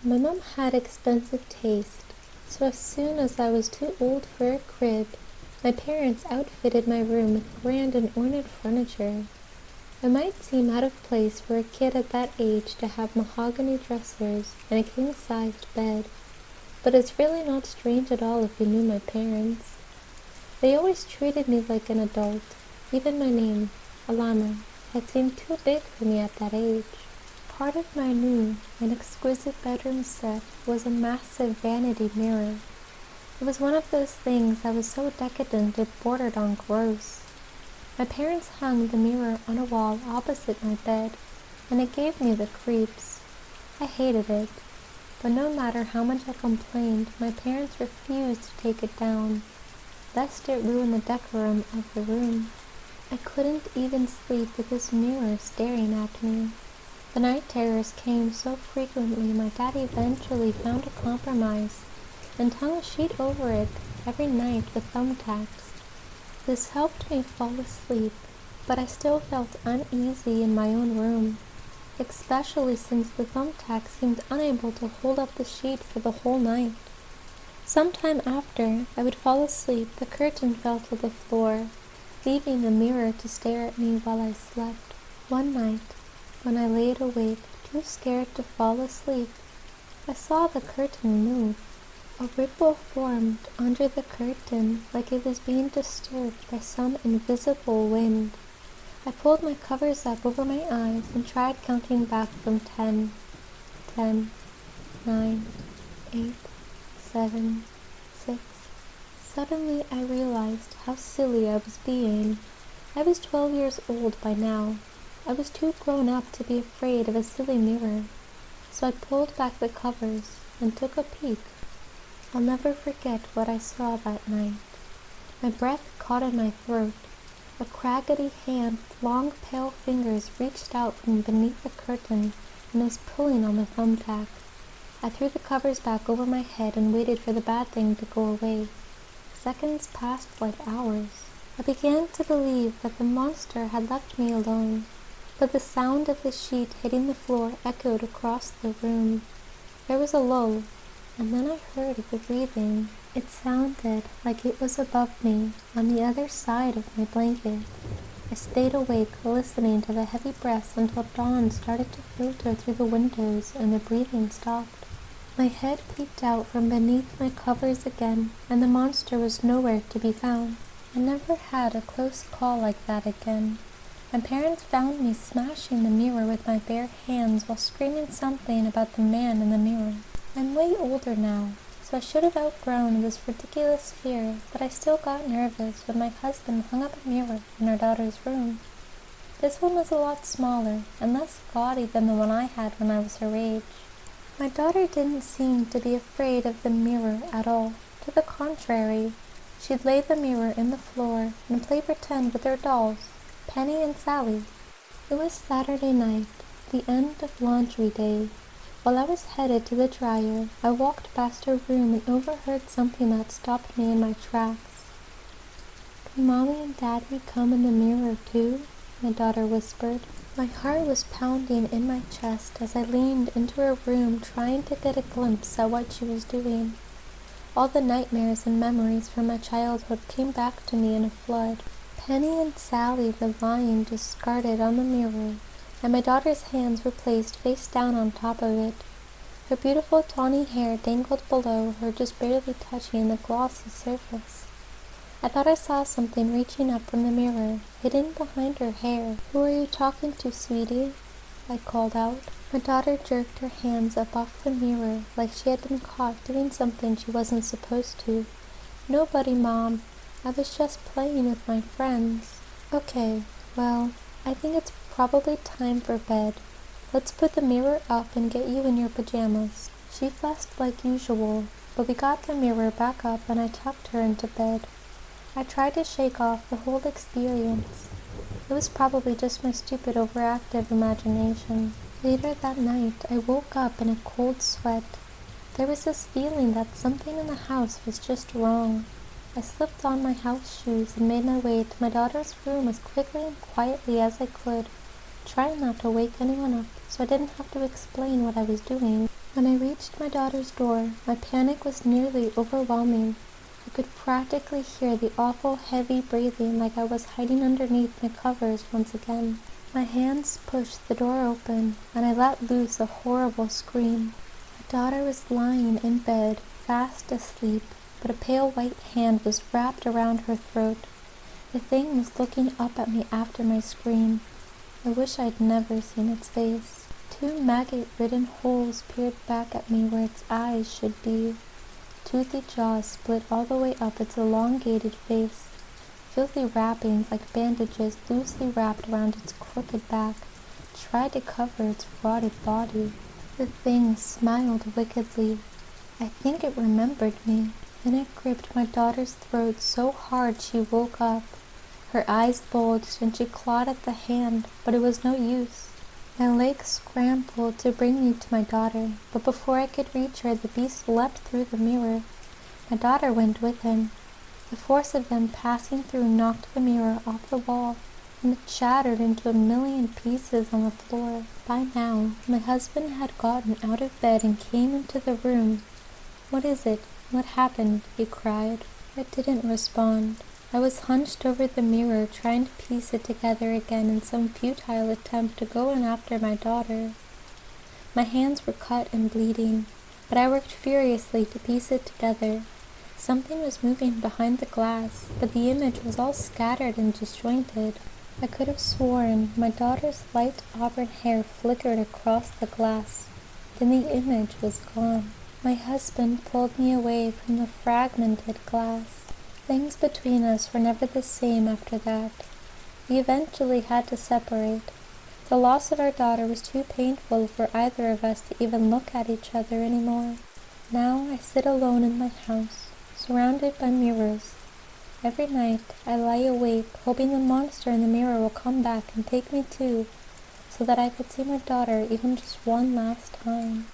My mom had expensive taste, so as soon as I was too old for a crib, my parents outfitted my room with grand and ornate furniture. It might seem out of place for a kid at that age to have mahogany dressers and a king-sized bed, but it's really not strange at all if you knew my parents. They always treated me like an adult. Even my name, Alana, had seemed too big for me at that age. Part of my new and exquisite bedroom set was a massive vanity mirror. It was one of those things that was so decadent it bordered on gross. My parents hung the mirror on a wall opposite my bed, and it gave me the creeps. I hated it, but no matter how much I complained, my parents refused to take it down, lest it ruin the decorum of the room. I couldn't even sleep with this mirror staring at me. The night terrors came so frequently my dad eventually found a compromise and hung a sheet over it every night with thumbtacks. This helped me fall asleep, but I still felt uneasy in my own room, especially since the thumbtack seemed unable to hold up the sheet for the whole night. Sometime after I would fall asleep, the curtain fell to the floor, leaving the mirror to stare at me while I slept. One night, when I laid awake, too scared to fall asleep, I saw the curtain move. A ripple formed under the curtain like it was being disturbed by some invisible wind. I pulled my covers up over my eyes and tried counting back from 10. 10, 9, 8, 7, 6. Suddenly I realized how silly I was being. I was 12 years old by now. I was too grown up to be afraid of a silly mirror. So I pulled back the covers and took a peek. I'll never forget what I saw that night. My breath caught in my throat. A craggedy hand with long pale fingers reached out from beneath the curtain and was pulling on the thumbtack. I threw the covers back over my head and waited for the bad thing to go away. Seconds passed like hours. I began to believe that the monster had left me alone, but the sound of the sheet hitting the floor echoed across the room. There was a lull, and then I heard the breathing. It sounded like it was above me, on the other side of my blanket. I stayed awake, listening to the heavy breaths until dawn started to filter through the windows and the breathing stopped. My head peeked out from beneath my covers again, and the monster was nowhere to be found. I never had a close call like that again. My parents found me smashing the mirror with my bare hands while screaming something about the man in the mirror. I'm way older now, so I should have outgrown this ridiculous fear, but I still got nervous when my husband hung up a mirror in our daughter's room. This one was a lot smaller and less gaudy than the one I had when I was her age. My daughter didn't seem to be afraid of the mirror at all. To the contrary, she'd lay the mirror in the floor and play pretend with her dolls, Penny and Sally. It was Saturday night, the end of laundry day. While I was headed to the dryer, I walked past her room and overheard something that stopped me in my tracks. "Can Mommy and Daddy come in the mirror too?" my daughter whispered. My heart was pounding in my chest as I leaned into her room trying to get a glimpse at what she was doing. All the nightmares and memories from my childhood came back to me in a flood. Penny and Sally were lying discarded on the mirror, and my daughter's hands were placed face down on top of it. Her beautiful tawny hair dangled below her, just barely touching the glossy surface. I thought I saw something reaching up from the mirror, hidden behind her hair. "Who are you talking to, sweetie?" I called out. My daughter jerked her hands up off the mirror like she had been caught doing something she wasn't supposed to. "Nobody, Mom. I was just playing with my friends." "Okay, well, I think it's probably time for bed. Let's put the mirror up and get you in your pajamas." She fussed like usual, but we got the mirror back up and I tucked her into bed. I tried to shake off the whole experience. It was probably just my stupid overactive imagination. Later that night, I woke up in a cold sweat. There was this feeling that something in the house was just wrong. I slipped on my house shoes and made my way to my daughter's room as quickly and quietly as I could, trying not to wake anyone up so I didn't have to explain what I was doing. When I reached my daughter's door, my panic was nearly overwhelming. I could practically hear the awful heavy breathing like I was hiding underneath my covers once again. My hands pushed the door open, and I let loose a horrible scream. My daughter was lying in bed, fast asleep, but a pale white hand was wrapped around her throat. The thing was looking up at me after my scream. I wish I'd never seen its face. 2 maggot-ridden holes peered back at me where its eyes should be. Toothy jaws split all the way up its elongated face. Filthy wrappings like bandages loosely wrapped around its crooked back tried to cover its rotted body. The thing smiled wickedly. I think it remembered me. Then it gripped my daughter's throat so hard she woke up. Her eyes bulged and she clawed at the hand, but it was no use. My legs scrambled to bring me to my daughter, but before I could reach her, the beast leapt through the mirror. My daughter went with him. The force of them passing through knocked the mirror off the wall, and it shattered into a million pieces on the floor. By now, my husband had gotten out of bed and came into the room. "What is it? What happened?" he cried. I didn't respond. I was hunched over the mirror, trying to piece it together again in some futile attempt to go in after my daughter. My hands were cut and bleeding, but I worked furiously to piece it together. Something was moving behind the glass, but the image was all scattered and disjointed. I could have sworn my daughter's light auburn hair flickered across the glass. Then the image was gone. My husband pulled me away from the fragmented glass. Things between us were never the same after that. We eventually had to separate. The loss of our daughter was too painful for either of us to even look at each other anymore. Now I sit alone in my house, surrounded by mirrors. Every night I lie awake, hoping the monster in the mirror will come back and take me too, so that I could see my daughter even just one last time.